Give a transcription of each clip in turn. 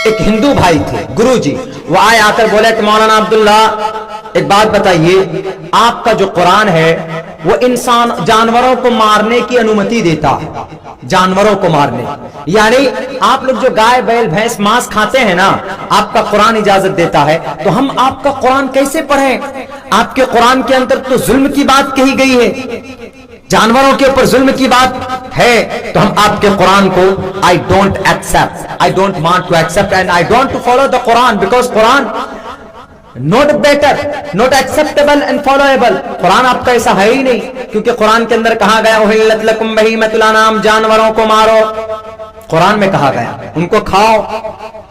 एक हिंदू भाई थे, गुरुजी, वो आए आकर बोले कि मौलाना अब्दुल्ला एक बात बताइए, आपका जो कुरान है वो इंसान जानवरों को मारने की अनुमति देता है, जानवरों को मारने, यानी आप लोग जो गाय बैल भैंस मांस खाते हैं ना, आपका कुरान इजाजत देता है, तो हम आपका कुरान कैसे पढ़ें? आपके कुरान के अंदर तो जुल्म की बात कही गई है, जानवरों के ऊपर जुल्म की बात है, तो हम आपके कुरान को I don't accept, I don't want to accept and I don't to follow the Quran, because Quran not better, not acceptable and followable. Quran आपका ऐसा है ही नहीं, क्योंकि कुरान के अंदर कहा गया उहिल्लत लकुम बहीमतुल अनाम, जानवरों को मारो, कुरान में कहा गया, उनको खाओ।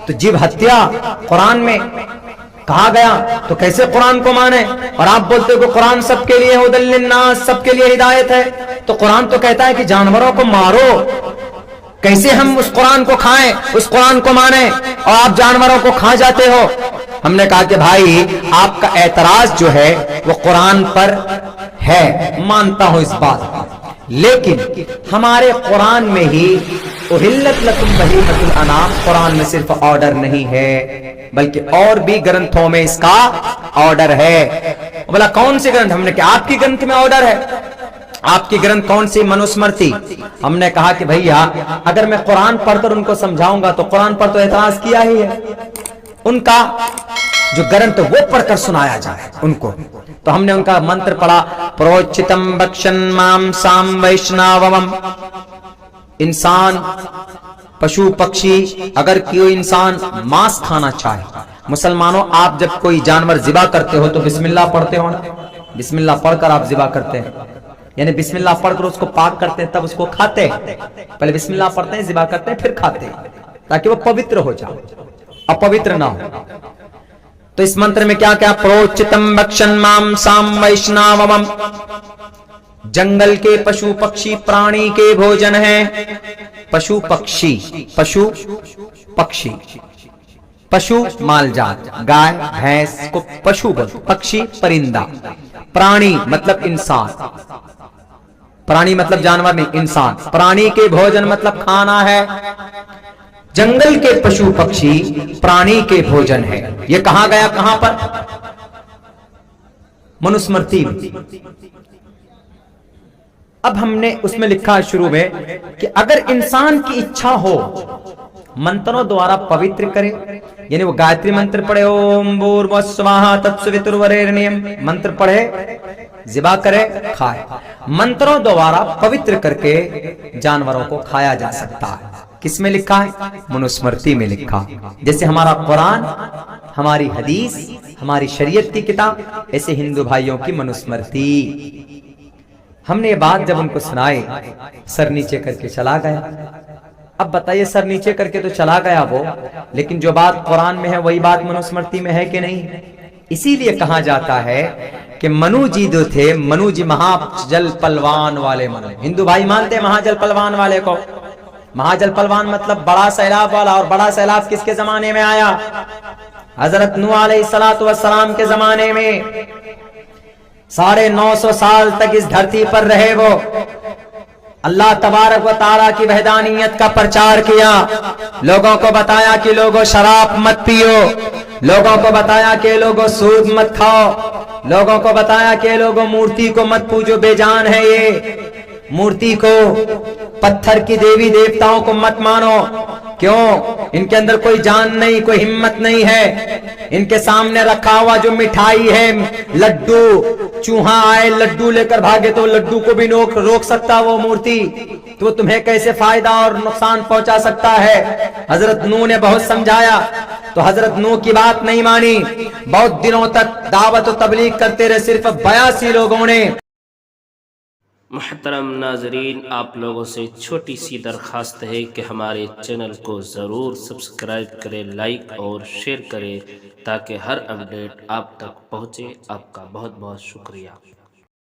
तो जीव हत्या कुरान में कहा गया, तो कैसे कुरान को माने? और आप बोलते हो कि कुरान सबके लिए हुदल लिन्नास, सबके लिए हिदायत है, तो कुरान तो कहता है कि जानवरों को मारो, कैसे हम उस कुरान को खाएं, उस कुरान को माने, और आप जानवरों को खा जाते हो? हमने कहा कि भाई आपका एतराज जो है वो कुरान पर है, मानता हूं इस बात, लेकिन हमारे कुरान में ही उहिल्लत लकुम बहीमतुल अनाम, कुरान में सिर्फ ऑर्डर नहीं है बल्कि और भी ग्रंथों में इसका ऑर्डर है। बोला कौन से ग्रंथ? हमने कहा आपकी ग्रंथ में ऑर्डर है। आपकी ग्रंथ कौन सी? मनुस्मृति। हमने कहा कि भैया अगर मैं कुरान पढ़कर उनको समझाऊंगा तो कुरान पर तो एतराज किया ही है, उनका जो ग्रंथ वो पढ़कर सुनाया जाए उनको। तो हमने उनका मंत्र पढ़ा, प्रोचितम भक्षन माम साम वैष्णवम, इंसान पशु पक्षी, अगर कोई इंसान मांस खाना चाहे, मुसलमानों आप जब कोई जानवर जिबा करते हो तो बिस्मिल्लाह पढ़ते हो ना, बिस्मिल्लाह पढ़कर आप जिबा करते हैं, यानी बिस्मिल्लाह पढ़कर उसको पाक करते हैं, तब उसको खाते हैं। पहले बिस्मिल्लाह पढ़ते हैं, जिबा करते हैं, फिर खाते हैं, ताकि वो पवित्र हो जाए, अपवित्र ना हो। तो इस मंत्र में क्या क्या? प्रोचितम भक्षन माम साम वैष्णवम, जंगल के पशु पक्षी प्राणी के भोजन है। पशु पक्षी, पशु पक्षी, पशु मालजात, गाय भैंस को पशु बोलते, पक्षी परिंदा, प्राणी मतलब इंसान, प्राणी मतलब जानवर नहीं, इंसान, प्राणी के भोजन मतलब खाना है, जंगल के पशु पक्षी प्राणी के भोजन है। यह कहा गया कहां पर? मनुस्मृति में। अब हमने उसमें लिखा है शुरू में कि अगर इंसान की इच्छा हो मंत्रों द्वारा पवित्र करे, यानी वो गायत्री मंत्र पढ़े, ओम भूर्भुवस्सुवः तत्सवितुर्वरेण्यम, मंत्र पढ़े, जिबा करे, खाए, मंत्रों द्वारा पवित्र करके जानवरों को खाया जा सकता है। किसमें लिखा है? मनुस्मृति में लिखा। जैसे हमारा कुरान, हमारी हदीस, हमारी शरीयत की किताब, ऐसे हिंदू भाइयों की मनुस्मृति। हमने ये बात जब उनको सुनाई, सर नीचे करके चला गया। अब बताइए, सर नीचे करके तो चला गया वो, लेकिन जो बात कुरान में है वही बात मनुस्मृति में है कि नहीं? इसीलिए कहा जाता है कि मनु जी जो थे, मनु जी महाजल पलवान वाले मनु, हिंदू भाई मानते हैं महाजल पलवान वाले को। महाजल पलवान मतलब बड़ा सैलाब वाला, और बड़ा सैलाब किसके जमाने में आया? हजरत नूह अलैहिस्सलातु वस्सलाम के जमाने में। 950 साल तक इस धरती पर रहे वो, अल्लाह तबारक व तआला की वहदानियत का प्रचार किया, लोगों को बताया कि लोगों शराब मत पियो, लोगों को बताया कि लोगों सूद मत खाओ, लोगों को बताया कि लोगों मूर्ति को मत पूजो, बेजान है ये मूर्ति को, पत्थर की देवी देवताओं को मत मानो, क्यों? इनके अंदर कोई जान नहीं, कोई हिम्मत नहीं है। इनके सामने रखा हुआ जो मिठाई है, लड्डू, चूहा आए लड्डू लेकर भागे तो लड्डू को भी रोक सकता वो मूर्ति, तो तुम्हें कैसे फायदा और नुकसान पहुंचा सकता है? हजरत नूह ने बहुत समझाया, तो हजरत नूह की बात नहीं मानी। बहुत दिनों तक दावत और तबलीग करते रहे, सिर्फ 82 लोगों ने। मुहतरम नाजरीन, आप लोगों से छोटी सी दरख्वास्त है कि हमारे चैनल को ज़रूर सब्सक्राइब करें, लाइक और शेयर करें, ताकि हर अपडेट आप तक पहुँचे। आपका बहुत बहुत शुक्रिया।